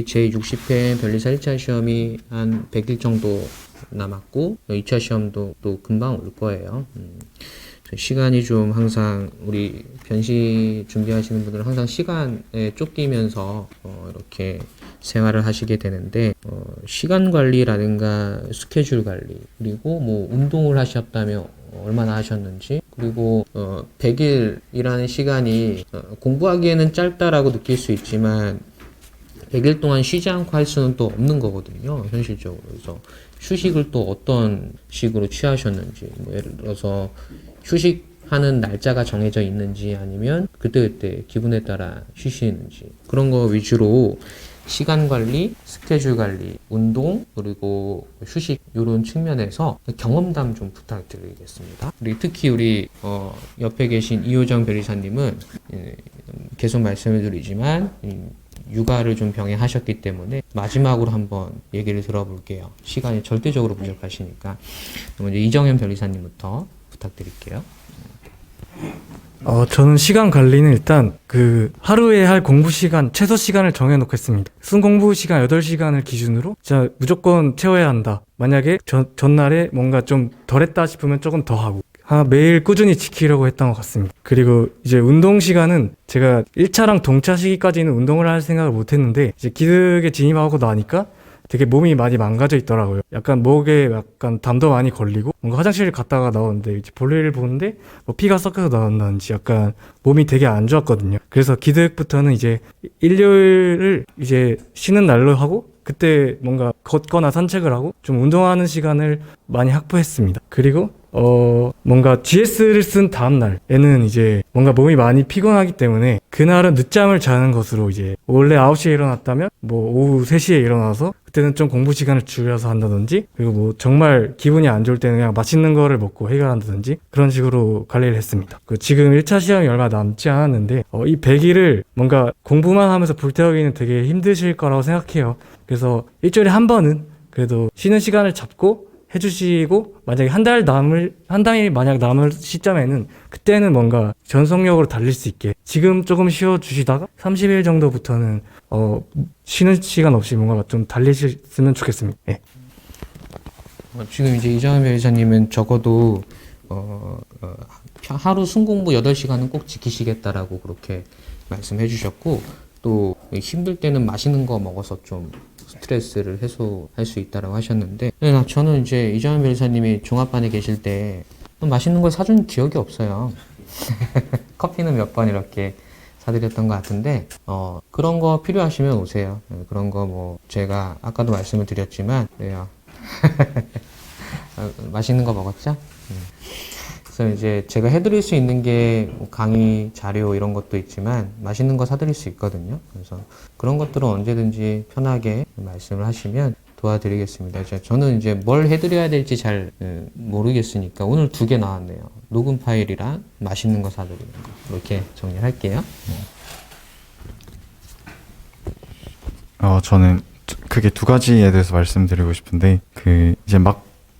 우리 제60회 변리사 1차 시험이 한 100일 정도 남았고 2차 시험도 또 금방 올 거예요. 시간이 좀 항상 우리 변시 준비하시는 분들은 항상 시간에 쫓기면서 이렇게 생활을 하시게 되는데 시간 관리라든가 스케줄 관리 그리고 뭐 운동을 하셨다면 얼마나 하셨는지 그리고 100일이라는 시간이 공부하기에는 짧다라고 느낄 수 있지만 100일 동안 쉬지 않고 할 수는 또 없는 거거든요, 현실적으로. 그래서 휴식을 또 어떤 식으로 취하셨는지, 뭐 예를 들어서 휴식하는 날짜가 정해져 있는지 아니면 그때그때 기분에 따라 쉬시는지 그런 거 위주로 시간 관리, 스케줄 관리, 운동, 그리고 휴식 이런 측면에서 경험담 좀 부탁드리겠습니다. 특히 우리 옆에 계신 이효정 변리사님은 계속 말씀을 드리지만 육아를 좀 병행하셨기 때문에 마지막으로 한번 얘기를 들어볼게요. 시간이 절대적으로 부족하시니까. 먼저 이정현 변리사님부터 부탁드릴게요. 저는 시간 관리는 일단 하루에 할 공부 시간, 최소 시간을 정해놓고 했습니다. 순 공부 시간 8시간을 기준으로 진짜 무조건 채워야 한다. 만약에 전날에 뭔가 좀 덜했다 싶으면 조금 더 하고. 매일 꾸준히 지키려고 했던 것 같습니다. 그리고 이제 운동 시간은 제가 1차랑 동차 시기까지는 운동을 할 생각을 못 했는데 이제 기득에 진입하고 나니까 되게 몸이 많이 망가져 있더라고요. 약간 목에 약간 담도 많이 걸리고 뭔가 화장실 갔다가 나오는데 이제 볼일을 보는데 뭐 피가 섞여서 나온다든지 약간 몸이 되게 안 좋았거든요. 그래서 기득부터는 이제 일요일을 이제 쉬는 날로 하고 그때 뭔가 걷거나 산책을 하고 좀 운동하는 시간을 많이 확보했습니다. 그리고 뭔가 GS를 쓴 다음 날에는 이제 뭔가 몸이 많이 피곤하기 때문에 그날은 늦잠을 자는 것으로 이제 원래 9시에 일어났다면 뭐 오후 3시에 일어나서 그때는 좀 공부 시간을 줄여서 한다든지 그리고 뭐 정말 기분이 안 좋을 때는 그냥 맛있는 거를 먹고 해결한다든지 그런 식으로 관리를 했습니다. 지금 1차 시험이 얼마 남지 않았는데 이 100일을 뭔가 공부만 하면서 불태우기는 되게 힘드실 거라고 생각해요. 그래서 일주일에 한 번은 그래도 쉬는 시간을 잡고 해주시고 만약에 한 달이 만약 남을 시점에는 그때는 뭔가 전속력으로 달릴 수 있게 지금 조금 쉬어주시다가 30일 정도부터는 쉬는 시간 없이 뭔가 좀 달리셨으면 좋겠습니다. 네. 지금 이제 이정현 변리사님은 적어도 하루 순공부 8시간은 꼭 지키시겠다라고 그렇게 말씀해 주셨고 또 힘들 때는 맛있는 거 먹어서 좀 스트레스를 해소할 수 있다라고 하셨는데 저는 이제 이정현 변리사님이 종합반에 계실 때 맛있는 걸 사준 기억이 없어요. 커피는 몇 번 이렇게 사드렸던 것 같은데 그런 거 필요하시면 오세요. 그런 거 뭐 제가 아까도 말씀을 드렸지만 그래요. 맛있는 거 먹었죠? 그래서 이제 제가 해드릴 수 있는 게 강의 자료 이런 것도 있지만 맛있는 거 사드릴 수 있거든요. 그래서 그런 것들은 언제든지 편하게 말씀을 하시면 도와드리겠습니다. 저는 이제 뭘 해드려야 될지 잘 모르겠으니까 오늘 2개 나왔네요. 녹음 파일이랑 맛있는 거 사드리는 거 이렇게 정리를 할게요. 저는 크게 2가지에 대해서 말씀드리고 싶은데 이제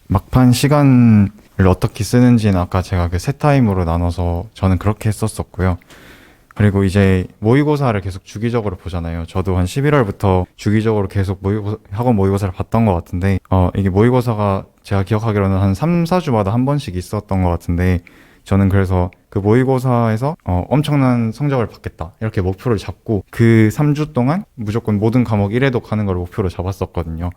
막판 시간을 어떻게 쓰는지는 아까 제가 세 타임으로 나눠서 저는 그렇게 했었었고요. 그리고 이제 모의고사를 계속 주기적으로 보잖아요. 저도 한 11월부터 주기적으로 계속 학원 모의고사를 봤던 것 같은데 이게 모의고사가 제가 기억하기로는 한 3, 4주마다 한 번씩 있었던 것 같은데 저는 그래서 그 모의고사에서 엄청난 성적을 받겠다 이렇게 목표를 잡고 그 3주 동안 무조건 모든 과목 1회독 하는 걸 목표로 잡았었거든요.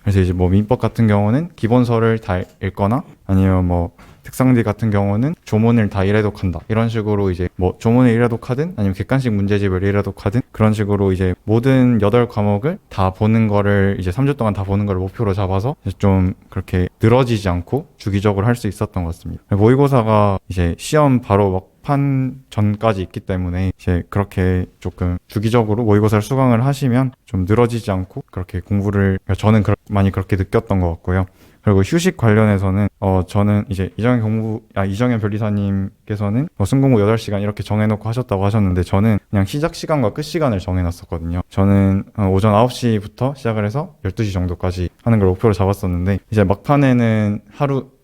그래서 이제 뭐 민법 같은 경우는 기본서를 다 읽거나 아니면 뭐 특성지 같은 경우는 조문을 다 1회독한다 이런 식으로 이제 뭐 조문을 1회독하든 아니면 객관식 문제집을 1회독하든 그런 식으로 이제 모든 8과목을 다 보는 거를 이제 3주 동안 다 보는 걸 목표로 잡아서 좀 그렇게 늘어지지 않고 주기적으로 할 수 있었던 것 같습니다. 모의고사가 이제 시험 바로 막판 전까지 있기 때문에 이제 그렇게 조금 주기적으로 모의고사를 수강을 하시면 좀 늘어지지 않고 그렇게 공부를 저는 많이 그렇게 느꼈던 것 같고요. 그리고 휴식 관련해서는 저는 이제 이정현 변리사님께서는 순공부 8시간 이렇게 정해놓고 하셨다고 하셨는데 저는 그냥 시작 시간과 끝 시간을 정해놨었거든요. 저는 오전 9시부터 시작을 해서 12시 정도까지 하는 걸 목표로 잡았었는데 이제 막판에는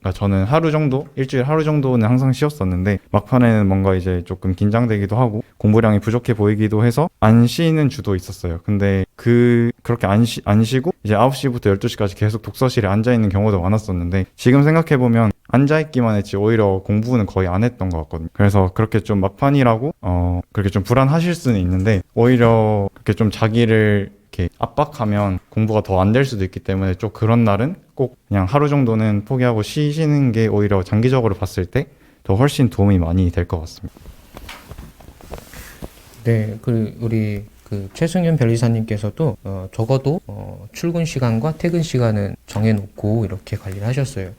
그러니까 저는 하루 정도, 일주일 하루 정도는 항상 쉬었었는데 막판에는 뭔가 이제 조금 긴장되기도 하고 공부량이 부족해 보이기도 해서 안 쉬는 주도 있었어요. 근데 그렇게 안 쉬고 이제 9시부터 12시까지 계속 독서실에 앉아 있는 경우도 많았었는데 지금 생각해 보면 앉아 있기만 했지 오히려 공부는 거의 안 했던 것 같거든요. 그래서 그렇게 좀 막판이라고 그렇게 좀 불안하실 수는 있는데 오히려 그렇게 좀 자기를 이렇게 압박하면 공부가 더 안 될 수도 있기 때문에 좀 그런 날은 꼭 그냥 하루 정도는 포기하고 쉬시는 게 오히려 장기적으로 봤을 때 더 훨씬 도움이 많이 될 것 같습니다. 네, 우리 최승윤 변리사님께서도 적어도 출근 시간과 퇴근 시간은 정해놓고 이렇게 관리를 하셨어요.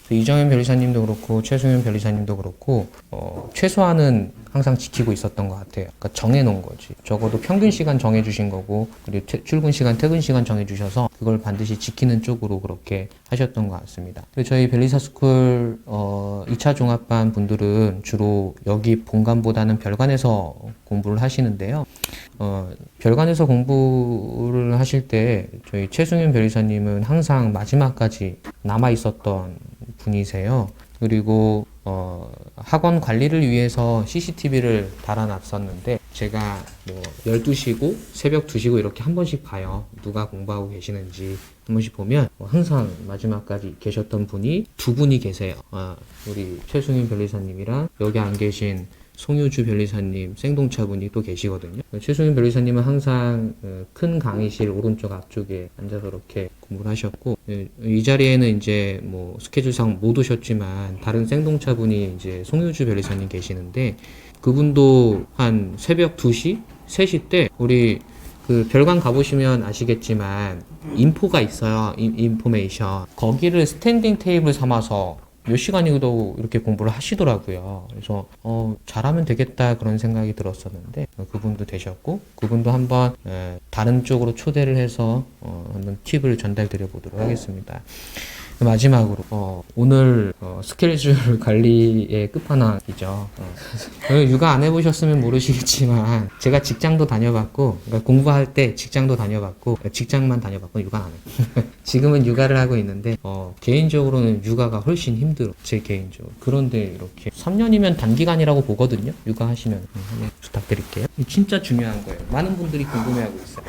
이정현 변리사님도 그렇고 최승윤 변리사님도 그렇고 최소한은 항상 지키고 있었던 것 같아요. 그러니까 정해놓은 거지. 적어도 평균 시간 정해주신 거고 그리고 출근 시간, 퇴근 시간 정해주셔서 그걸 반드시 지키는 쪽으로 그렇게 하셨던 것 같습니다. 그리고 저희 변리사 스쿨 2차 종합반 분들은 주로 여기 본관보다는 별관에서 공부를 하시는데요. 별관에서 공부를 하실 때 저희 최승윤 변리사님은 항상 마지막까지 남아 있었던 분이세요. 그리고 학원 관리를 위해서 CCTV를 달아놨었는데 제가 뭐 12시고 새벽 2시고 이렇게 한 번씩 봐요. 누가 공부하고 계시는지 한 번씩 보면 항상 마지막까지 계셨던 분이 두 분이 계세요. 우리 최승윤 변리사님이랑 여기 안 계신 송유주 변리사님 생동차분이 또 계시거든요. 최승윤 변리사님은 항상 큰 강의실 오른쪽 앞쪽에 앉아서 이렇게 공부를 하셨고 이 자리에는 이제 뭐 스케줄상 못 오셨지만 다른 생동차분이 이제 송유주 변리사님 계시는데 그분도 한 새벽 2시, 3시 때 우리 별관 가보시면 아시겠지만 인포가 있어요. 인포메이션. 거기를 스탠딩 테이블 삼아서 몇 시간이도 이렇게 공부를 하시더라고요. 그래서 잘하면 되겠다 그런 생각이 들었었는데 그분도 되셨고 그분도 한번 다른 쪽으로 초대를 해서 한번 팁을 전달드려 보도록 하겠습니다. 마지막으로 오늘 스케줄 관리의 끝판왕이죠. 육아 안 해보셨으면 모르시겠지만 제가 직장도 다녀봤고 그러니까 공부할 때 직장도 다녀봤고 직장만 다녀봤고 육아 안 해요. 지금은 육아를 하고 있는데 개인적으로는 육아가 훨씬 힘들어. 제 개인적으로. 그런데 이렇게 3년이면 단기간이라고 보거든요. 육아하시면 한번 부탁드릴게요. 진짜 중요한 거예요. 많은 분들이 궁금해하고 있어요.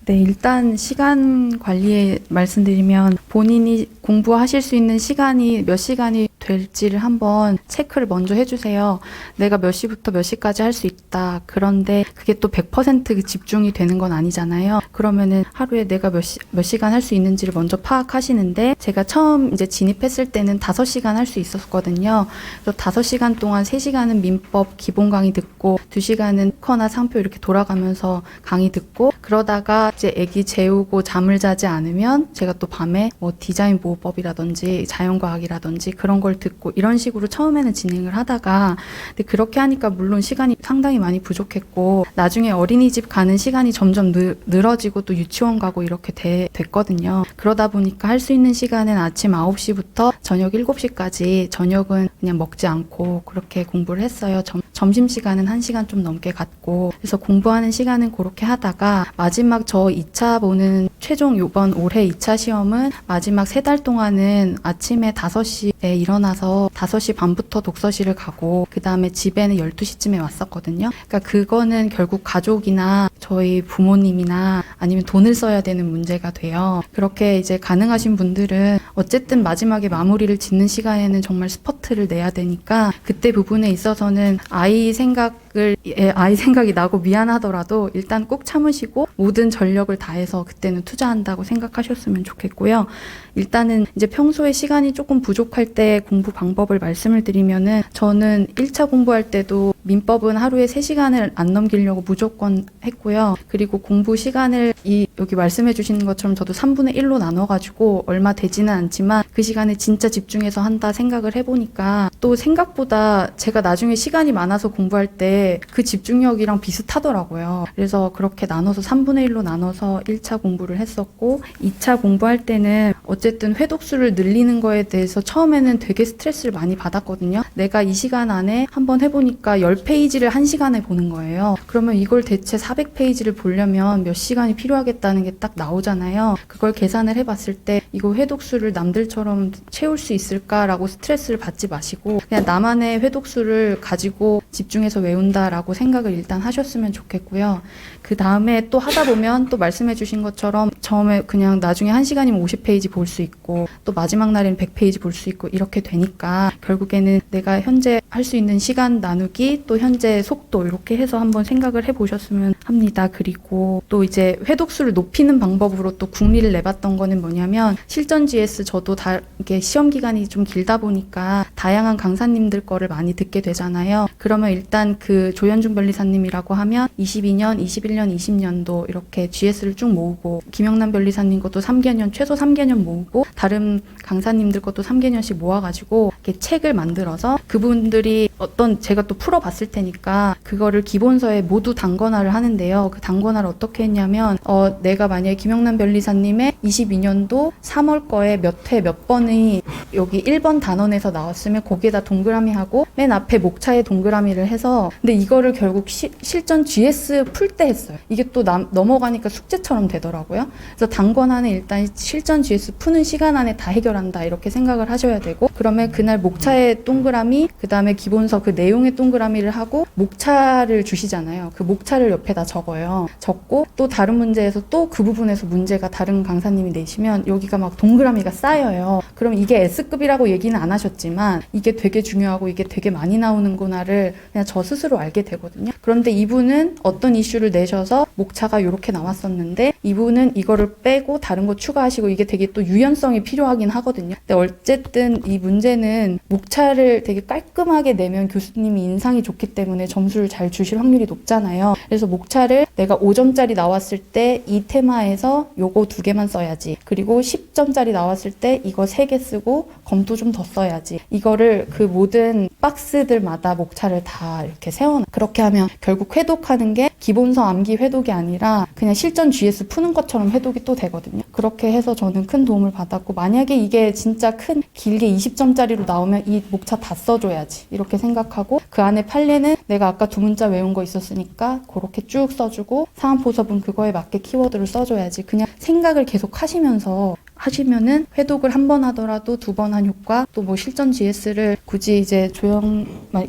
네, 일단 시간 관리에 말씀드리면 본인이 공부하실 수 있는 시간이 몇 시간이 될지를 한번 체크를 먼저 해주세요. 내가 몇 시부터 몇 시까지 할 수 있다. 그런데 그게 또 100% 집중이 되는 건 아니잖아요. 그러면은 하루에 내가 몇 시간 할 수 있는지를 먼저 파악하시는데 제가 처음 이제 진입했을 때는 5시간 할 수 있었거든요. 그래서 5시간 동안 3시간은 민법 기본 강의 듣고 2시간은 커나 상표 이렇게 돌아가면서 강의 듣고 그러다가 이제 애기 재우고 잠을 자지 않으면 제가 또 밤에 뭐 디자인 보호법이라든지 자연과학이라든지 그런 걸 듣고 이런 식으로 처음에는 진행을 하다가 근데 그렇게 하니까 물론 시간이 상당히 많이 부족했고 나중에 어린이집 가는 시간이 점점 늘어지고 또 유치원 가고 이렇게 됐거든요. 그러다 보니까 할 수 있는 시간은 아침 9시부터 저녁 7시까지 저녁은 그냥 먹지 않고 그렇게 공부를 했어요. 점심시간은 1시간 좀 넘게 갔고 그래서 공부하는 시간은 그렇게 하다가 마지막 저 2차 보는 최종 요번 올해 2차 시험은 마지막 3달 동안은 아침에 5시에 일어나서 5시 반부터 독서실을 가고 그 다음에 집에는 12시쯤에 왔었거든요. 그러니까 그거는 결국 가족이나 저희 부모님이나 아니면 돈을 써야 되는 문제가 돼요. 그렇게 이제 가능하신 분들은 어쨌든 마지막에 마무리를 짓는 시간에는 정말 스퍼트를 내야 되니까 그때 부분에 있어서는 아이 생각이 나고 미안하더라도 일단 꼭 참으시고 모든 전력을 다해서 그때는 투자한다고 생각하셨으면 좋겠고요. 일단은 이제 평소에 시간이 조금 부족할 때 공부 방법을 말씀을 드리면은 저는 1차 공부할 때도 민법은 하루에 3시간을 안 넘기려고 무조건 했고요. 그리고 공부 시간을 여기 말씀해 주시는 것처럼 저도 3분의 1로 나눠가지고 얼마 되지는 않지만 그 시간에 진짜 집중해서 한다 생각을 해보니까 또 생각보다 제가 나중에 시간이 많아서 공부할 때 그 집중력이랑 비슷하더라고요. 그래서 그렇게 나눠서 3분의 1로 나눠서 1차 공부를 했었고 2차 공부할 때는 어쨌든 회독수를 늘리는 거에 대해서 처음에는 되게 스트레스를 많이 받았거든요. 내가 이 시간 안에 한번 해보니까 10페이지를 1시간에 보는 거예요. 그러면 이걸 대체 400페이지를 보려면 몇 시간이 필요하겠다는 게 딱 나오잖아요. 그걸 계산을 해봤을 때 이거 회독수를 남들처럼 채울 수 있을까라고 스트레스를 받지 마시고 그냥 나만의 회독수를 가지고 집중해서 외운다라고 생각을 일단 하셨으면 좋겠고요. 그 다음에 또 하다 보면 또 말씀해 주신 것처럼 처음에 그냥 나중에 1시간이면 50페이지 볼 수 있고 또 마지막 날에는 100페이지 볼 수 있고 이렇게 되니까 결국에는 내가 현재 할 수 있는 시간 나누기 또 현재 속도 이렇게 해서 한번 생각을 해보셨으면 합니다. 그리고 또 이제 회독수를 높이는 방법으로 또 궁리를 내봤던 거는 뭐냐면 실전 GS 저도 이게 시험 기간이 좀 길다 보니까 다양한 강사님들 거를 많이 듣게 되잖아요. 그러면 일단 그 조현중 변리사님이라고 하면 22년, 21년, 20년도 이렇게 GS를 쭉 모으고 김영남 변리사님 것도 3개년, 최소 3개년 모으고 다른 강사님들 것도 3개년씩 모아가지고 이렇게 책을 만들어서 그분들이 어떤 제가 또 풀어봤을 테니까 그거를 기본서에 모두 단권화를 하는데요. 그 단권화를 어떻게 했냐면 내가 만약에 김영남 변리사님의 22년도 3월 거에 몇 회 몇 번이 여기 1번 단원에서 나왔으면 거기에다 동그라미 하고 맨 앞에 목차에 동그라미를 해서 근데 이거를 결국 실전 GS 풀 때 했어요. 이게 또 넘어가니까 숙제처럼 되더라고요. 그래서 단권화는 일단 실전 GS 푸는 시간 안에 다 해결한다 이렇게 생각을 하셔야 되고 그러면 그날 목차에 동그라미 그 다음에 기본서 그 내용의 동그라미를 하고 목차를 주시잖아요. 그 목차를 옆에다 적어요. 적고 또 다른 문제에서 또 그 부분에서 문제가 다른 강사님이 내시면 여기가 막 동그라미가 쌓여요. 그럼 이게 S급이라고 얘기는 안 하셨지만 이게 되게 중요하고 이게 되게 많이 나오는구나를 그냥 저 스스로 알게 되거든요. 그런데 이분은 어떤 이슈를 내셔서 목차가 이렇게 나왔었는데 이분은 이거를 빼고 다른 거 추가하시고 이게 되게 또 유연성이 필요하긴 하거든요. 근데 어쨌든 이 문제는 목차를 되게 깔끔하게 내면 교수님이 인상이 좋기 때문에 점수를 잘 주실 확률이 높잖아요. 그래서 목차를 내가 5점짜리 나왔을 때 이 테마에서 요거 2개만 써야지. 그리고 10점짜리 나왔을 때 이거 3개 쓰고 검도 좀 더 써야지. 이거를 그 모든 박스들마다 목차를 다 이렇게 세워놔. 그렇게 하면 결국 회독하는 게 기본서 암기 회독이 아니라 그냥 실전 GS 푸는 것처럼 회독이 또 되거든요. 그렇게 해서 저는 큰 도움을 받았고 만약에 이게 진짜 큰 길게 20점짜리로 나오면 이 목차 다 써줘야지. 이렇게 생각하고 그 안에 판례는 내가 아까 2문자 외운 거 있었으니까 그렇게 쭉 써주고 상한포섭은 그거에 맞게 키워드를 써줘야지. 그냥 생각을 계속 하시면은 회독을 한 번 하더라도 2번 한 효과 또 뭐 실전 GS를 굳이 이제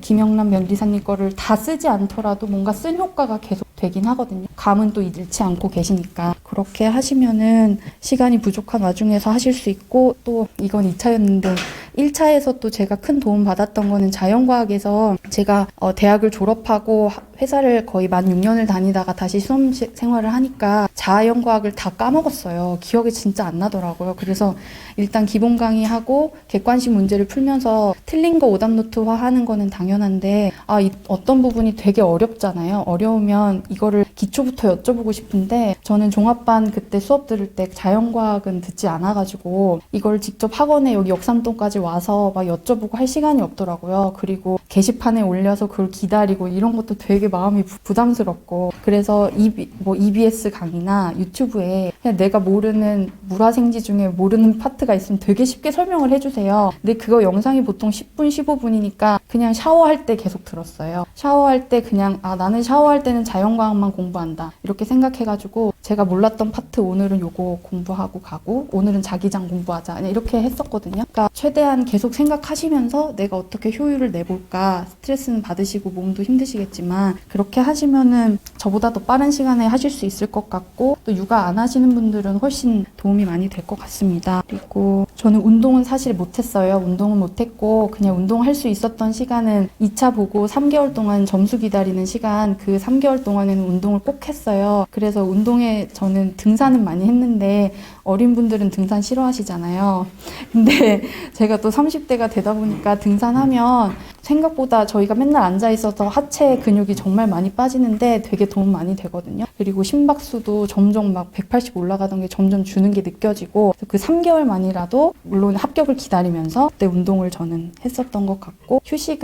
김영남 변리사님 거를 다 쓰지 않더라도 뭔가 쓴 효과가 계속 되긴 하거든요. 감은 또 잃지 않고 계시니까 그렇게 하시면은 시간이 부족한 와중에서 하실 수 있고 또 이건 2차였는데 1차에서 또 제가 큰 도움 받았던 거는 자연과학에서 제가 대학을 졸업하고 회사를 거의 만 6년을 다니다가 다시 수험 생활을 하니까 자연과학을 다 까먹었어요. 기억이 진짜 안 나더라고요. 그래서 일단 기본 강의하고 객관식 문제를 풀면서 틀린 거 오답노트화 하는 거는 당연한데 어떤 부분이 되게 어렵잖아요. 어려우면 이거를 기초부터 여쭤보고 싶은데 저는 종합반 그때 수업 들을 때 자연과학은 듣지 않아가지고 이걸 직접 학원에 여기 역삼동까지 와서 막 여쭤보고 할 시간이 없더라고요. 그리고 게시판에 올려서 그걸 기다리고 이런 것도 되게 마음이 부담스럽고 그래서 EBS 강의나 유튜브에 그냥 내가 모르는 물화생지 중에 모르는 파트가 있으면 되게 쉽게 설명을 해주세요. 근데 그거 영상이 보통 10분, 15분이니까 그냥 샤워할 때 계속 들었어요. 샤워할 때 그냥 나는 샤워할 때는 자연과학만 공부한다 이렇게 생각해가지고 제가 몰랐던 파트 오늘은 요거 공부하고 가고 오늘은 자기장 공부하자 그냥 이렇게 했었거든요. 그러니까 최대한 계속 생각하시면서 내가 어떻게 효율을 내볼까 스트레스는 받으시고 몸도 힘드시겠지만 그렇게 하시면은 저보다 더 빠른 시간에 하실 수 있을 것 같고 또 육아 안 하시는 분들은 훨씬 도움이 많이 될 것 같습니다. 그리고 저는 운동은 사실 못했어요. 운동은 못했고 그냥 운동할 수 있었던 시간은 2차 보고 3개월 동안 점수 기다리는 시간 그 3개월 동안에는 운동을 꼭 했어요. 그래서 운동에 저는 등산은 많이 했는데 어린 분들은 등산 싫어하시잖아요. 근데 제가 또 30대가 되다 보니까 등산하면 생각보다 저희가 맨날 앉아 있어서 하체 근육이 정말 많이 빠지는데 되게 도움 많이 되거든요. 그리고 심박수도 점점 막 180 올라가던 게 점점 주는 게 느껴지고 그 3개월만이라도 물론 합격을 기다리면서 그때 운동을 저는 했었던 것 같고 휴식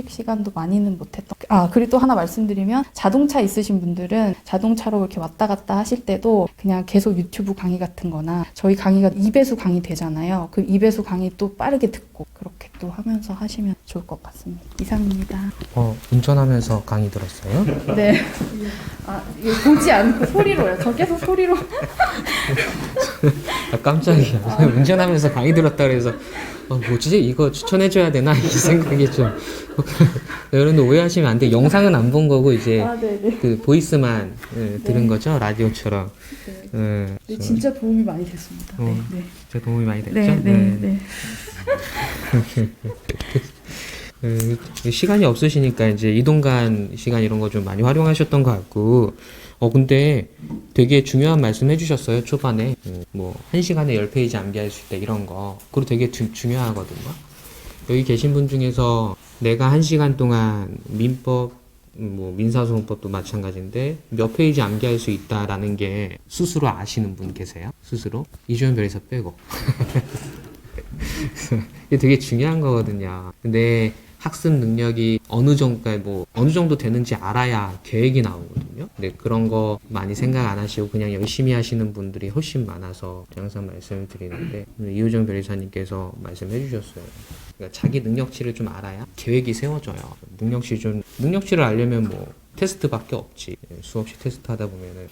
시간도 많이는 못했던 그리고 또 하나 말씀드리면 자동차 있으신 분들은 자동차로 이렇게 왔다 갔다 하실 때도 그냥 계속 유튜브 강의 같은 거나 저희 강의가 2배수 강의 되잖아요. 그 2배수 강의 또 빠르게 듣고 그렇게 또 하면서 하시면 좋을 것 같습니다. 맞습니다. 이상입니다. 운전하면서 강의 들었어요? 네. 이거 보지 않고 소리로요. 저 계속 소리로. 깜짝이야. 운전하면서 강의 들었다 그래서 뭐지? 이거 추천해줘야 되나? 이 생각이 좀. 여러분들 오해하시면 안 돼. 영상은 안 본 거고 이제 네네. 그 보이스만 들은 거죠? 라디오처럼. 네, 진짜 도움이 많이 됐습니다. 네. 진짜 도움이 많이 됐죠? 네. 시간이 없으시니까 이제 이동간 시간 이런 거 좀 많이 활용하셨던 것 같고, 근데 되게 중요한 말씀 해주셨어요, 초반에. 뭐, 1시간에 10페이지 암기할 수 있다, 이런 거. 그거 되게 중요하거든요. 여기 계신 분 중에서 내가 1시간 동안 민법, 뭐, 민사소송법도 마찬가지인데, 몇 페이지 암기할 수 있다라는 게 스스로 아시는 분 계세요? 스스로? 이주연 변호사 빼고. 이게 되게 중요한 거거든요. 근데 학습 능력이 어느 정도 되는지 알아야 계획이 나오거든요. 근데 그런 거 많이 생각 안 하시고 그냥 열심히 하시는 분들이 훨씬 많아서 항상 말씀을 드리는데, 이효정 변호사님께서 말씀해 주셨어요. 그러니까 자기 능력치를 좀 알아야 계획이 세워져요. 능력치를 알려면 뭐 테스트밖에 없지. 수없이 테스트 하다 보면은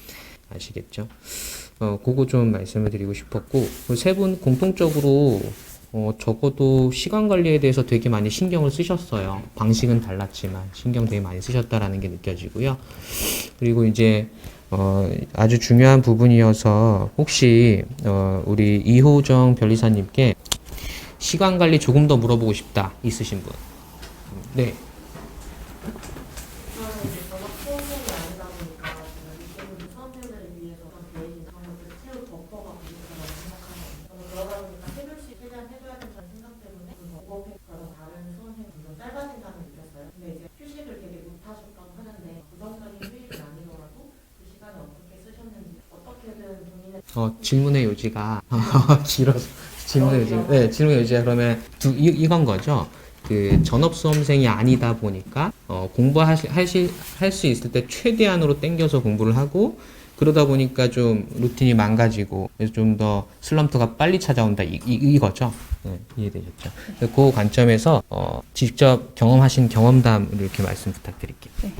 아시겠죠? 그거 좀 말씀을 드리고 싶었고, 세 분 공통적으로 적어도 시간 관리에 대해서 되게 많이 신경을 쓰셨어요. 방식은 달랐지만 신경 되게 많이 쓰셨다라는 게 느껴지고요. 그리고 이제 아주 중요한 부분이어서 혹시 우리 이호정 변리사님께 시간 관리 조금 더 물어보고 싶다 있으신 분? 네. 질문의 요지가 길어서 질문의 요지가 그러면 이건 거죠. 그 전업 수험생이 아니다 보니까 공부할 수 있을 때 최대한으로 땡겨서 공부를 하고, 그러다 보니까 좀 루틴이 망가지고 좀 더 슬럼프가 빨리 찾아온다 이거죠. 네, 이해되셨죠? 그 관점에서 직접 경험하신 경험담을 이렇게 말씀 부탁드릴게요. 네.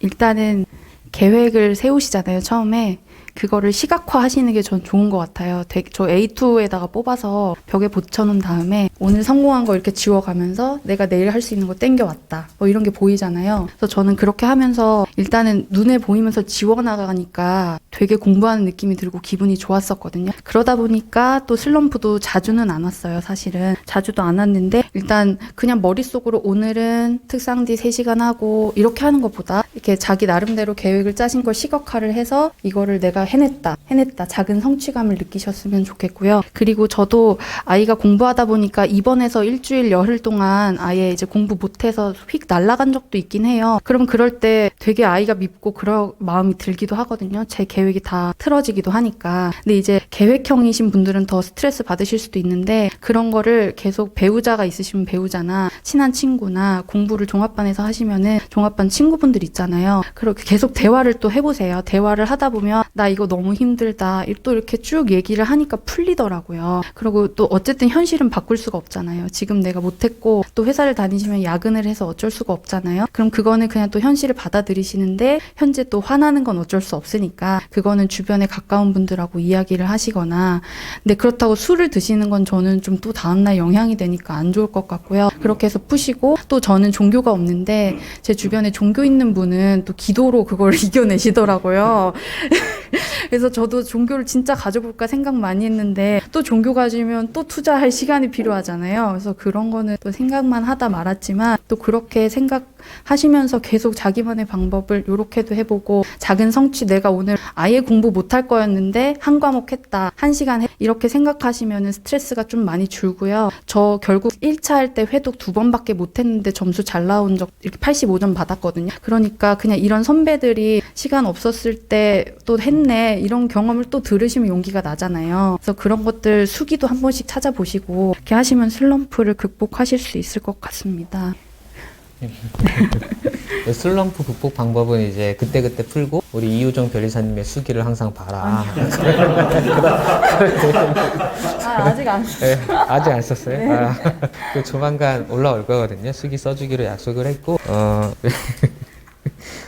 일단은 계획을 세우시잖아요, 처음에. 그거를 시각화 하시는 게 전 좋은 것 같아요. 저 A2에다가 뽑아서 벽에 붙여놓은 다음에 오늘 성공한 거 이렇게 지워가면서 내가 내일 할 수 있는 거 땡겨왔다. 뭐 이런 게 보이잖아요. 그래서 저는 그렇게 하면서 일단은 눈에 보이면서 지워나가니까 되게 공부하는 느낌이 들고 기분이 좋았었거든요. 그러다 보니까 또 슬럼프도 자주는 안 왔어요, 사실은. 자주도 안 왔는데 일단 그냥 머릿속으로 오늘은 특상지 3시간 하고 이렇게 하는 것보다 이렇게 자기 나름대로 계획을 짜신 걸 시각화를 해서 이거를 내가 해냈다. 작은 성취감을 느끼셨으면 좋겠고요. 그리고 저도 아이가 공부하다 보니까 입원해서 일주일 열흘 동안 아예 이제 공부 못해서 휙 날아간 적도 있긴 해요. 그럼 그럴 때 되게 아이가 밉고 그런 마음이 들기도 하거든요. 제 계획이 다 틀어지기도 하니까. 근데 이제 계획형이신 분들은 더 스트레스 받으실 수도 있는데, 그런 거를 계속 배우자가 있으시면 배우자나 친한 친구나 공부를 종합반에서 하시면은 종합반 친구분들 있잖아요. 그렇게 계속 대화를 또 해보세요. 대화를 하다 보면 나 이거 너무 힘들다. 또 이렇게 쭉 얘기를 하니까 풀리더라고요. 그리고 또 어쨌든 현실은 바꿀 수가 없잖아요. 지금 내가 못했고 또 회사를 다니시면 야근을 해서 어쩔 수가 없잖아요. 그럼 그거는 그냥 또 현실을 받아들이시는데, 현재 또 화나는 건 어쩔 수 없으니까 그거는 주변에 가까운 분들하고 이야기를 하시거나. 근데 그렇다고 술을 드시는 건 저는 좀 또 다음날 영향이 되니까 안 좋을 것 같고요. 그렇게 해서 푸시고, 또 저는 종교가 없는데 제 주변에 종교 있는 분은 또 기도로 그걸 이겨내시더라고요. 그래서 저도 종교를 진짜 가져볼까 생각 많이 했는데, 또 종교 가지면 또 투자할 시간이 필요하잖아요. 그래서 그런 거는 또 생각만 하다 말았지만, 또 그렇게 생각하시면서 계속 자기만의 방법을 요렇게도 해보고, 작은 성취, 내가 오늘 아예 공부 못할 거였는데 한 과목 했다, 1시간 이렇게 생각하시면 스트레스가 좀 많이 줄고요. 저 결국 1차 할 때 회독 2번밖에 못했는데 점수 잘 나온 적 이렇게 85점 받았거든요. 그러니까 그냥 이런 선배들이 시간 없었을 때 또 했네, 이런 경험을 또 들으시면 용기가 나잖아요. 그래서 그런 것들 수기도 한 번씩 찾아보시고 이렇게 하시면 슬럼프를 극복하실 수 있을 것 같습니다. 슬럼프 극복 방법은 이제 그때그때 풀고 우리 이효정 변리사님의 수기를 항상 봐라. 아직 안 네, 아직 안 썼어요? 아, 그 조만간 올라올 거거든요. 수기 써주기로 약속을 했고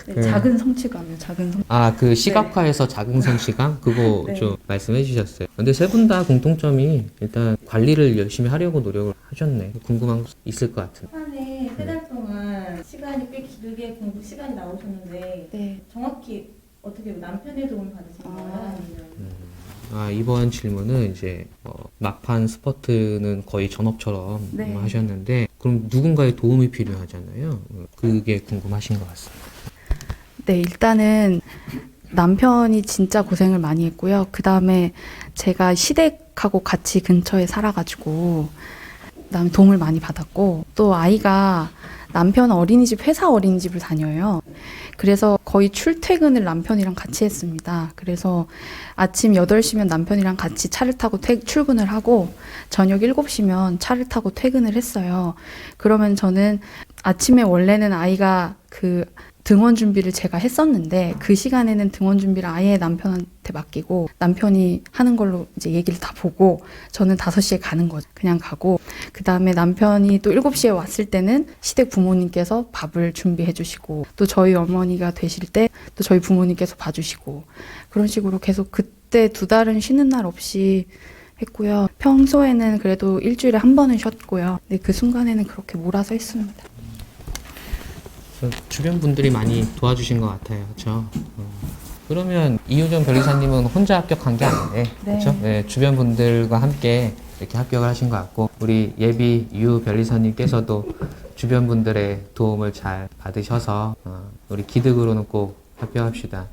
작은 성취감이요. 작은 성. 그 시각화에서 작은 성취감 그거 네. 좀 말씀해 주셨어요. 근데 세 분 다 공통점이 일단 관리를 열심히 하려고 노력을 하셨네. 궁금한 거 있을 것 같은데. 한해 3달 동안 시간이 꽤 길게 공부 시간이 나오셨는데 네. 정확히 어떻게 남편의 도움을 받으신 거예요? 아니면 이번 질문은 이제 막판 스퍼트는 거의 전업처럼 네. 하셨는데 그럼 누군가의 도움이 필요하잖아요. 그게 궁금하신 것 같습니다. 네, 일단은 남편이 진짜 고생을 많이 했고요. 그 다음에 제가 시댁하고 같이 근처에 살아가지고 그다음에 도움을 많이 받았고 또 아이가 남편 어린이집 회사 어린이집을 다녀요. 그래서 거의 출퇴근을 남편이랑 같이 했습니다. 그래서 아침 8시면 남편이랑 같이 차를 타고 출근을 하고 저녁 7시면 차를 타고 퇴근을 했어요. 그러면 저는 아침에 원래는 아이가 등원 준비를 제가 했었는데 그 시간에는 등원 준비를 아예 남편한테 맡기고 남편이 하는 걸로 이제 얘기를 다 보고 저는 5시에 가는 거죠. 그냥 가고 그 다음에 남편이 또 7시에 왔을 때는 시댁 부모님께서 밥을 준비해 주시고 또 저희 어머니가 되실 때 또 저희 부모님께서 봐주시고 그런 식으로 계속 그때 2달은 쉬는 날 없이 했고요. 평소에는 그래도 일주일에 한 번은 쉬었고요. 근데 그 순간에는 그렇게 몰아서 했습니다. 주변 분들이 많이 도와주신 것 같아요. 그렇죠? 그러면 이효정 변리사님은 혼자 합격한 게 아니네. 그렇죠? 네, 주변 분들과 함께 이렇게 합격을 하신 것 같고 우리 예비 유 변리사님께서도 주변 분들의 도움을 잘 받으셔서 우리 기득으로는 꼭 합격합시다.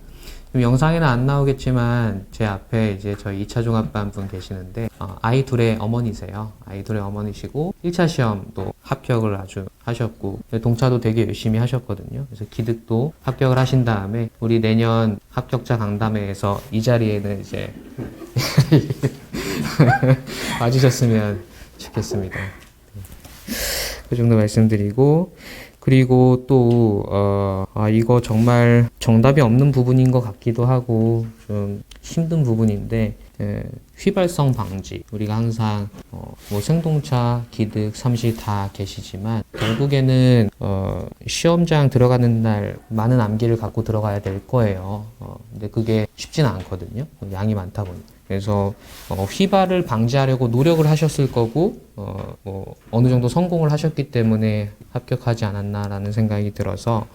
지금 영상에는 안 나오겠지만 제 앞에 이제 저희 2차 종합반 분 계시는데 아이 둘의 어머니세요. 아이 둘의 어머니시고 1차 시험도 합격을 아주 하셨고 동차도 되게 열심히 하셨거든요. 그래서 기득도 합격을 하신 다음에 우리 내년 합격자 강담회에서 이 자리에는 이제 와주셨으면 좋겠습니다. 그 정도 말씀드리고 그리고 또 이거 정말 정답이 없는 부분인 것 같기도 하고 좀 힘든 부분인데 휘발성 방지 우리가 항상 뭐 생동차, 기득, 삼시 다 계시지만 결국에는 시험장 들어가는 날 많은 암기를 갖고 들어가야 될 거예요. 근데 그게 쉽지는 않거든요. 양이 많다 보니까. 그래서 휘발을 방지하려고 노력을 하셨을 거고 뭐 어느 정도 성공을 하셨기 때문에 합격하지 않았나라는 생각이 들어서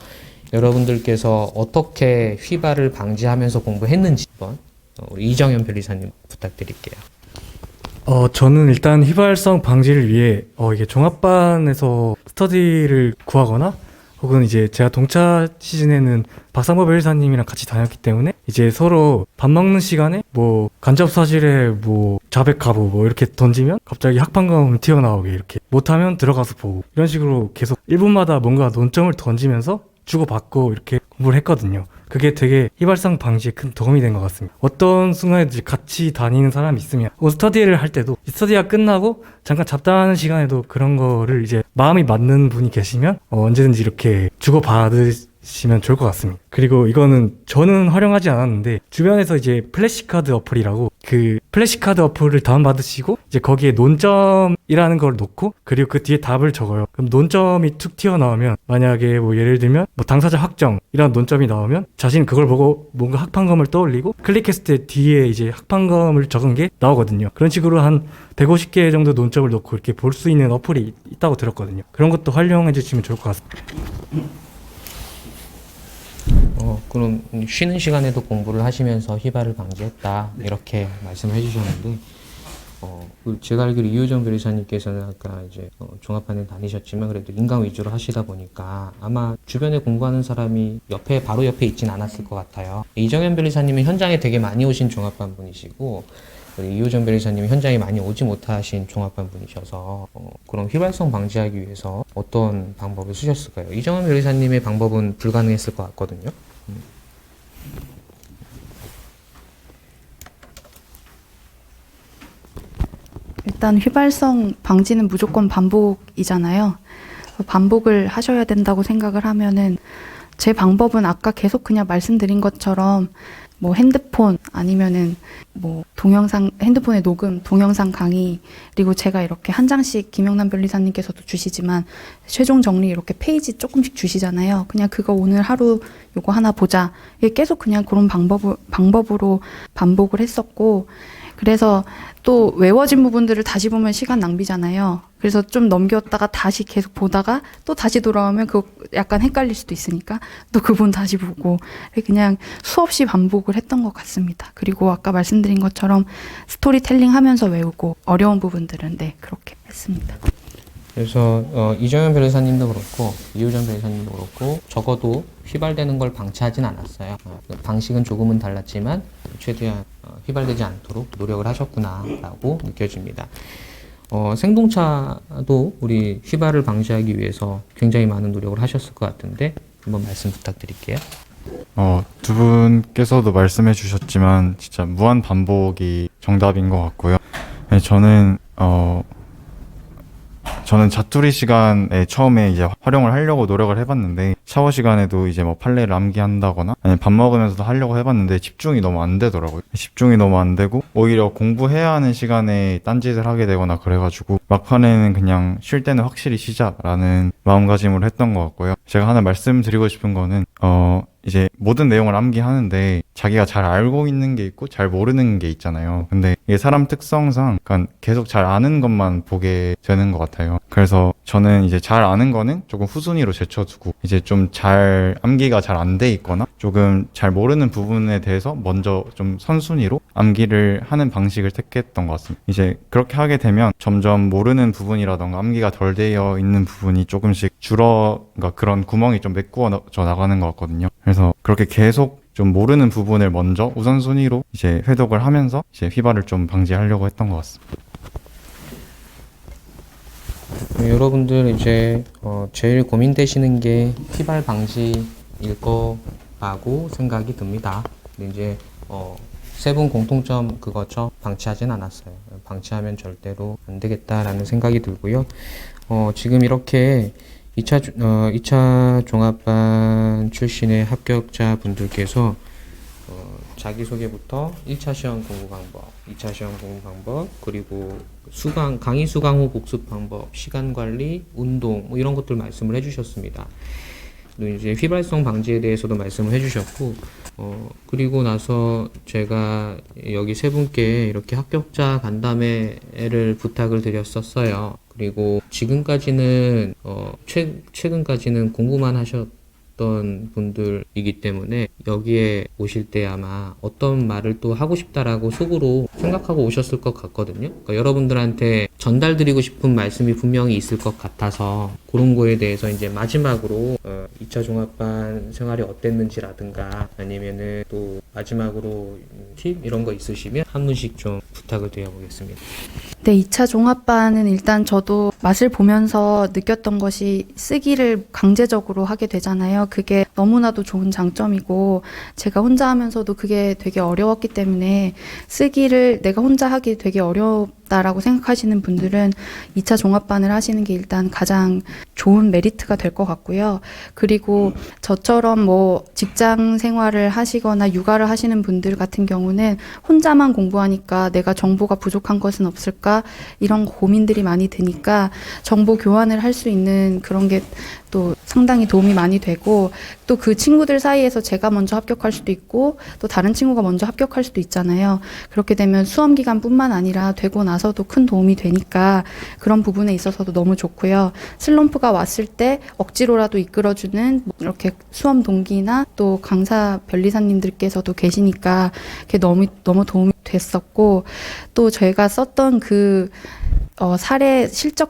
여러분들께서 어떻게 휘발을 방지하면서 공부했는지 한번 우리 이정현 변리사님 부탁드릴게요. 저는 일단 휘발성 방지를 위해 이게 종합반에서 스터디를 구하거나 혹은 이제 제가 동차 시즌에는 박상보 변리사님이랑 같이 다녔기 때문에 이제 서로 밥 먹는 시간에 뭐 간접사실에 뭐 자백가부 뭐 이렇게 던지면 갑자기 학판검 튀어나오게 이렇게 못하면 들어가서 보고 이런 식으로 계속 1분마다 뭔가 논점을 던지면서 주고받고 이렇게 공부를 했거든요. 그게 되게 휘발성 방지에 큰 도움이 된 것 같습니다. 어떤 순간에도 같이 다니는 사람이 있으면 스터디를 할 때도 스터디가 끝나고 잠깐 잡담하는 시간에도 그런 거를 이제 마음이 맞는 분이 계시면 언제든지 이렇게 주고받으시면 좋을 것 같습니다. 그리고 이거는 저는 활용하지 않았는데 주변에서 이제 플래시카드 어플이라고 그 플래시카드 어플을 다운받으시고 이제 거기에 논점이라는 걸 놓고 그리고 그 뒤에 답을 적어요. 그럼 논점이 툭 튀어나오면 만약에 뭐 예를 들면 뭐 당사자 확정 이런 논점이 나오면 자신 그걸 보고 뭔가 학판검을 떠올리고 클릭했을 때 뒤에 이제 학판검을 적은 게 나오거든요. 그런 식으로 한 150개 정도 논점을 놓고 이렇게 볼 수 있는 어플이 있다고 들었거든요. 그런 것도 활용해 주시면 좋을 것 같습니다. 그럼 쉬는 시간에도 공부를 하시면서 휘발을 방지했다 이렇게 말씀해 주셨는데 제가 알기로 이효정 변리사님께서는 아까 이제 종합반에 다니셨지만 그래도 인강 위주로 하시다 보니까 아마 주변에 공부하는 사람이 바로 옆에 있진 않았을 것 같아요. 이정현 변리사님은 현장에 되게 많이 오신 종합반 분이시고 우리 이효정 변리사님이 현장에 많이 오지 못하신 종합반 분이셔서 그런 휘발성 방지하기 위해서 어떤 방법을 쓰셨을까요? 이정현 변리사님의 방법은 불가능했을 것 같거든요. 일단 휘발성 방지는 무조건 반복이잖아요. 반복을 하셔야 된다고 생각을 하면은 제 방법은 아까 계속 그냥 말씀드린 것처럼 뭐 핸드폰 아니면은 뭐 동영상 핸드폰에 녹음 동영상 강의 그리고 제가 이렇게 한 장씩 김영남 변리사님께서도 주시지만 최종 정리 이렇게 페이지 조금씩 주시잖아요. 그냥 그거 오늘 하루 요거 하나 보자. 이게 계속 그냥 그런 방법으로 반복을 했었고 그래서 또 외워진 부분들을 다시 보면 시간 낭비잖아요. 그래서 좀 넘겼다가 다시 계속 보다가 또 다시 돌아오면 그거 약간 헷갈릴 수도 있으니까 또 그 부분 다시 보고 그냥 수없이 반복을 했던 것 같습니다. 그리고 아까 말씀드린 것처럼 스토리텔링 하면서 외우고 어려운 부분들은 네 그렇게 했습니다. 그래서 이정현 변호사님도 그렇고 이효정 변호사님도 그렇고 적어도 휘발되는 걸 방치하진 않았어요. 방식은 조금은 달랐지만 최대한 휘발되지 않도록 노력을 하셨구나라고 느껴집니다. 생동차도 우리 휘발을 방지하기 위해서 굉장히 많은 노력을 하셨을 것 같은데 한번 말씀 부탁드릴게요. 두 분께서도 말씀해 주셨지만 진짜 무한 반복이 정답인 것 같고요. 네, 저는 자투리 시간에 처음에 이제 활용을 하려고 노력을 해봤는데 샤워 시간에도 이제 뭐 판례를 암기한다거나 아니면 밥 먹으면서도 하려고 해봤는데 집중이 너무 안 되더라고요. 집중이 너무 안 되고 오히려 공부해야 하는 시간에 딴짓을 하게 되거나 그래가지고 막판에는 그냥 쉴 때는 확실히 쉬자라는 마음가짐으로 했던 것 같고요. 제가 하나 말씀드리고 싶은 거는 이제 모든 내용을 암기하는데 자기가 잘 알고 있는 게 있고 잘 모르는 게 있잖아요. 근데 이게 사람 특성상 약간 계속 잘 아는 것만 보게 되는 것 같아요. 그래서 저는 이제 잘 아는 거는 조금 후순위로 제쳐두고 이제 좀 잘 암기가 잘 안 돼 있거나 조금 잘 모르는 부분에 대해서 먼저 좀 선순위로 암기를 하는 방식을 택했던 것 같습니다. 이제 그렇게 하게 되면 점점 모르는 부분이라던가 암기가 덜 되어 있는 부분이 조금씩 그러니까 그런 구멍이 좀 메꾸어져 나가는 것 같거든요. 그래서 그렇게 계속 좀 모르는 부분을 먼저 우선순위로 이제 회독을 하면서 이제 휘발을 좀 방지하려고 했던 것 같습니다. 여러분들 이제 제일 고민되시는 게 휘발 방지일 거라고 생각이 듭니다. 근데 이제 세 분 공통점 그거죠. 방치하진 않았어요. 방치하면 절대로 안 되겠다라는 생각이 들고요. 지금 이렇게 2차 종합반 출신의 합격자 분들께서 자기소개부터 1차 시험 공부 방법, 2차 시험 공부 방법, 그리고 강의 수강 후 복습 방법, 시간 관리, 운동 뭐 이런 것들 말씀을 해주셨습니다. 또 이제 휘발성 방지에 대해서도 말씀을 해주셨고, 그리고 나서 제가 여기 세 분께 이렇게 합격자 간담회를 부탁을 드렸었어요. 그리고 지금까지는 최근까지는 공부만 하셨던 분들이기 때문에 여기에 오실 때 아마 어떤 말을 또 하고 싶다라고 속으로 생각하고 오셨을 것 같거든요. 그러니까 여러분들한테 전달드리고 싶은 말씀이 분명히 있을 것 같아서 그런 거에 대해서 이제 마지막으로 2차 종합반 생활이 어땠는지라든가 아니면은 또 마지막으로 팁 이런 거 있으시면 한 분씩 좀 부탁을 드려보겠습니다. 네, 2차 종합반은 일단 저도 맛을 보면서 느꼈던 것이 쓰기를 강제적으로 하게 되잖아요. 그게 너무나도 좋은 장점이고 제가 혼자 하면서도 그게 되게 어려웠기 때문에 쓰기를 내가 혼자 하기 되게 어렵다라고 생각하시는 분들은 2차 종합반을 하시는 게 일단 가장 좋은 메리트가 될 것 같고요. 그리고 저처럼 뭐 직장 생활을 하시거나 육아를 하시는 분들 같은 경우는 혼자만 공부하니까 내가 정보가 부족한 것은 없을까 이런 고민들이 많이 드니까 정보 교환을 할 수 있는 그런 게 또 상당히 도움이 많이 되고 또 그 친구들 사이에서 제가 먼저 합격할 수도 있고 또 다른 친구가 먼저 합격할 수도 있잖아요. 그렇게 되면 수험 기간뿐만 아니라 되고 나서도 큰 도움이 되니까 그런 부분에 있어서도 너무 좋고요. 슬럼프가 왔을 때 억지로라도 이끌어주는 이렇게 수험 동기나 또 강사 변리사님들께서도 계시니까 그게 너무 도움이 됐었고 또 제가 썼던 그 사례 실전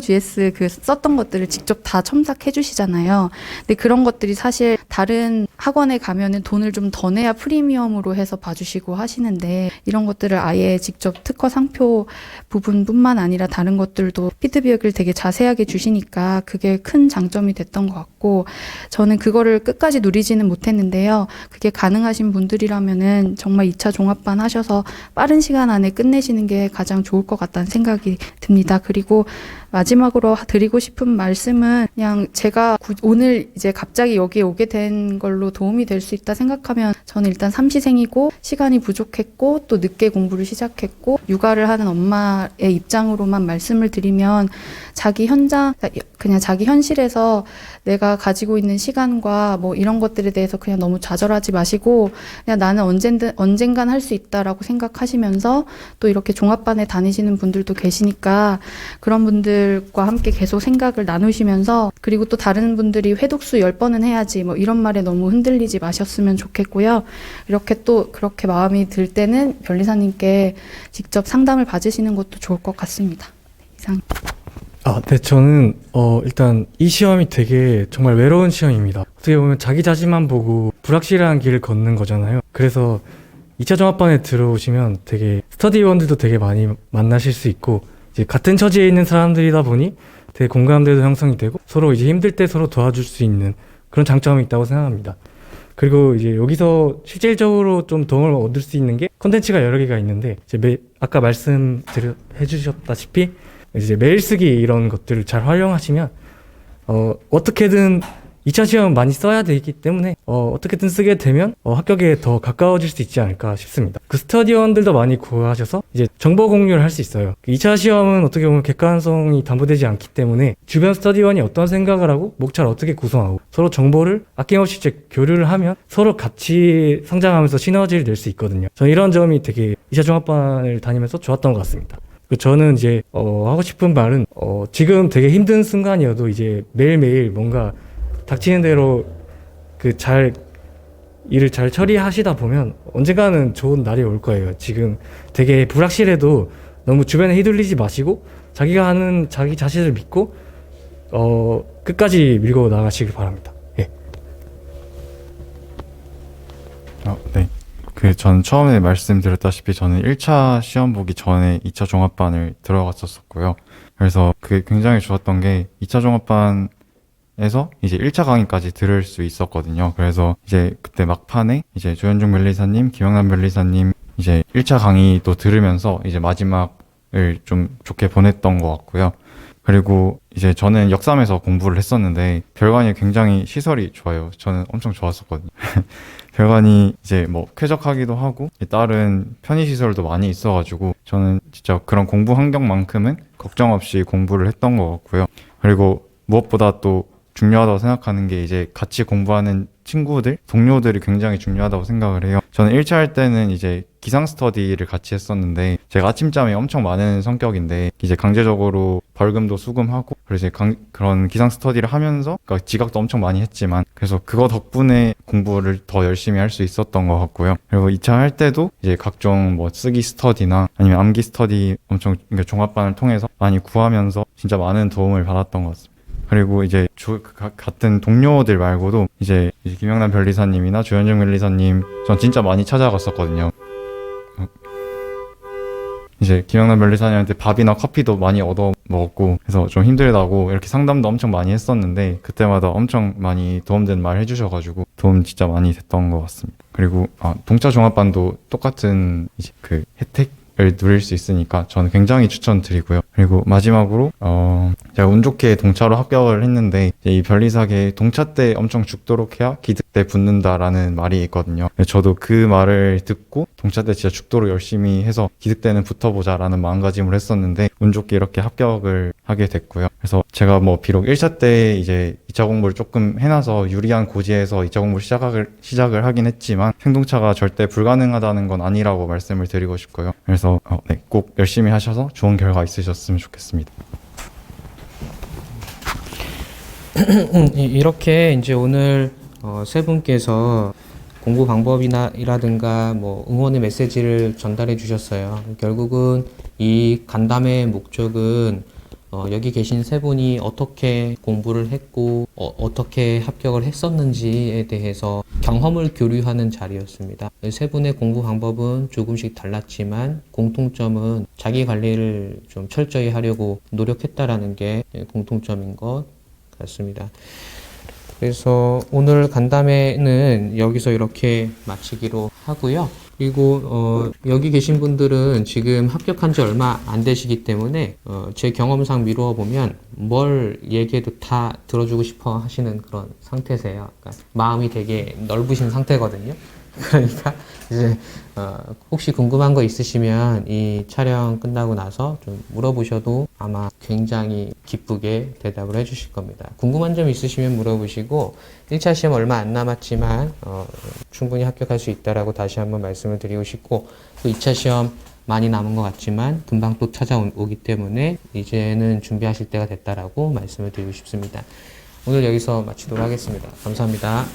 GS 그 썼던 것들을 직접 다 첨삭해 주시잖아요. 근데 그런 것들이 사실 다른 학원에 가면은 돈을 좀 더 내야 프리미엄으로 해서 봐주시고 하시는데 이런 것들을 아예 직접 특허 상표 부분뿐만 아니라 다른 것들도 피드백을 되게 자세하게 주시니까 그게 큰 장점이 됐던 것 같고 저는 그거를 끝까지 누리지는 못했는데요. 그게 가능하신 분들이라면은 정말 2차 종합반 하셔서 빠른 시간 안에 끝내시는 게 가장 좋을 것 같다는 생각이 듭니다. 그리고 마지막으로 드리고 싶은 말씀은 그냥 제가 오늘 이제 갑자기 여기에 오게 된 걸로 도움이 될 수 있다 생각하면 저는 일단 삼시생이고 시간이 부족했고 또 늦게 공부를 시작했고 육아를 하는 엄마의 입장으로만 말씀을 드리면 자기 그냥 자기 현실에서 내가 가지고 있는 시간과 뭐 이런 것들에 대해서 그냥 너무 좌절하지 마시고 그냥 나는 언젠간 할 수 있다라고 생각하시면서 또 이렇게 종합반에 다니시는 분들도 계시니까 그런 분들과 함께 계속 생각을 나누시면서 그리고 또 다른 분들이 회독수 10번은 해야지 뭐 이런 말에 너무 흔들리지 마셨으면 좋겠고요. 이렇게 또 그렇게 마음이 들 때는 변리사님께 직접 상담을 받으시는 것도 좋을 것 같습니다. 이상. 네, 저는 일단 이 시험이 되게 정말 외로운 시험입니다. 어떻게 보면 자기 자신만 보고 불확실한 길을 걷는 거잖아요. 그래서 2차 종합반에 들어오시면 되게 스터디원들도 되게 많이 만나실 수 있고 이제 같은 처지에 있는 사람들이다 보니 되게 공감대도 형성이 되고 서로 이제 힘들 때 서로 도와줄 수 있는 그런 장점이 있다고 생각합니다. 그리고 이제 여기서 실질적으로 좀 도움을 얻을 수 있는 게 콘텐츠가 여러 개가 있는데 이제 아까 해주셨다시피 이제 메일 쓰기 이런 것들을 잘 활용하시면 어떻게든 2차 시험 많이 써야 되기 때문에 어떻게든 쓰게 되면 합격에 더 가까워질 수 있지 않을까 싶습니다. 그 스터디원들도 많이 구하셔서 이제 정보 공유를 할 수 있어요. 2차 시험은 어떻게 보면 객관성이 담보되지 않기 때문에 주변 스터디원이 어떤 생각을 하고 목차를 어떻게 구성하고 서로 정보를 아낌없이 이제 교류를 하면 서로 같이 성장하면서 시너지를 낼 수 있거든요. 저는 이런 점이 되게 2차 종합반을 다니면서 좋았던 것 같습니다. 저는 이제 하고 싶은 말은 지금 되게 힘든 순간이어도 이제 매일매일 뭔가 닥치는 대로 일을 잘 처리하시다 보면 언젠가는 좋은 날이 올 거예요. 지금 되게 불확실해도 너무 주변에 휘둘리지 마시고 자기가 하는 자기 자신을 믿고 끝까지 밀고 나가시길 바랍니다. 예. 네. 전 처음에 말씀드렸다시피 저는 1차 시험 보기 전에 2차 종합반을 들어갔었고요. 그래서 그게 굉장히 좋았던 게 2차 종합반 에서 이제 1차 강의까지 들을 수 있었거든요. 그래서 이제 그때 막판에 이제 조현중 변리사님, 김영남 변리사님 이제 1차 강의도 들으면서 이제 마지막을 좀 좋게 보냈던 것 같고요. 그리고 이제 저는 역삼에서 공부를 했었는데 별관이 굉장히 시설이 좋아요. 저는 엄청 좋았었거든요. 별관이 이제 뭐 쾌적하기도 하고 다른 편의시설도 많이 있어가지고 저는 진짜 그런 공부 환경만큼은 걱정 없이 공부를 했던 것 같고요. 그리고 무엇보다 또 중요하다고 생각하는 게 이제 같이 공부하는 친구들, 동료들이 굉장히 중요하다고 생각을 해요. 저는 1차 할 때는 이제 기상 스터디를 같이 했었는데 제가 아침잠이 엄청 많은 성격인데 이제 강제적으로 벌금도 수금하고 그래서 이제 그런 기상 스터디를 하면서 그러니까 지각도 엄청 많이 했지만 그래서 그거 덕분에 공부를 더 열심히 할 수 있었던 것 같고요. 그리고 2차 할 때도 이제 각종 뭐 쓰기 스터디나 아니면 암기 스터디 엄청 그러니까 종합반을 통해서 많이 구하면서 진짜 많은 도움을 받았던 것 같습니다. 그리고 이제 같은 동료들 말고도 이제 김영남 변리사님이나 조현정 변리사님 전 진짜 많이 찾아갔었거든요. 이제 김영남 변리사님한테 밥이나 커피도 많이 얻어 먹었고 그래서 좀 힘들다고 이렇게 상담도 엄청 많이 했었는데 그때마다 엄청 많이 도움된 말 해주셔가지고 도움 진짜 많이 됐던 것 같습니다. 그리고 동차 종합반도 똑같은 이제 그 혜택을 누릴 수 있으니까 저는 굉장히 추천드리고요. 그리고 마지막으로 제가 운 좋게 동차로 합격을 했는데 이제 이 변리사계 동차 때 엄청 죽도록 해야 기득 때 붙는다라는 말이 있거든요. 저도 그 말을 듣고 동차 때 진짜 죽도록 열심히 해서 기득 때는 붙어보자라는 마음가짐을 했었는데 운 좋게 이렇게 합격을 하게 됐고요. 그래서 제가 뭐 비록 1차 때 이제 2차 공부를 조금 해놔서 유리한 고지에서 2차 공부 시작을 하긴 했지만 생동차가 절대 불가능하다는 건 아니라고 말씀을 드리고 싶고요. 그래서 네, 꼭 열심히 하셔서 좋은 결과 있으셨으면 좋겠습니다. 이렇게 이제 오늘 세 분께서 공부 방법이라든가 뭐 응원의 메시지를 전달해 주셨어요. 결국은 이 간담회의 목적은 여기 계신 세 분이 어떻게 공부를 했고 어떻게 합격을 했었는지에 대해서 경험을 교류하는 자리였습니다. 세 분의 공부 방법은 조금씩 달랐지만 공통점은 자기 관리를 좀 철저히 하려고 노력했다라는 게 공통점인 것 같습니다. 그래서 오늘 간담회는 여기서 이렇게 마치기로 하고요. 그리고 여기 계신 분들은 지금 합격한 지 얼마 안 되시기 때문에 제 경험상 미루어 보면 뭘 얘기해도 다 들어주고 싶어 하시는 그런 상태세요. 그러니까 마음이 되게 넓으신 상태거든요. 그러니까 이제 혹시 궁금한 거 있으시면 이 촬영 끝나고 나서 좀 물어보셔도 아마 굉장히 기쁘게 대답을 해주실 겁니다. 궁금한 점 있으시면 물어보시고 1차 시험 얼마 안 남았지만 충분히 합격할 수 있다라고 다시 한번 말씀을 드리고 싶고, 또 2차 시험 많이 남은 것 같지만 금방 또 찾아오기 때문에 이제는 준비하실 때가 됐다라고 말씀을 드리고 싶습니다. 오늘 여기서 마치도록 하겠습니다. 감사합니다.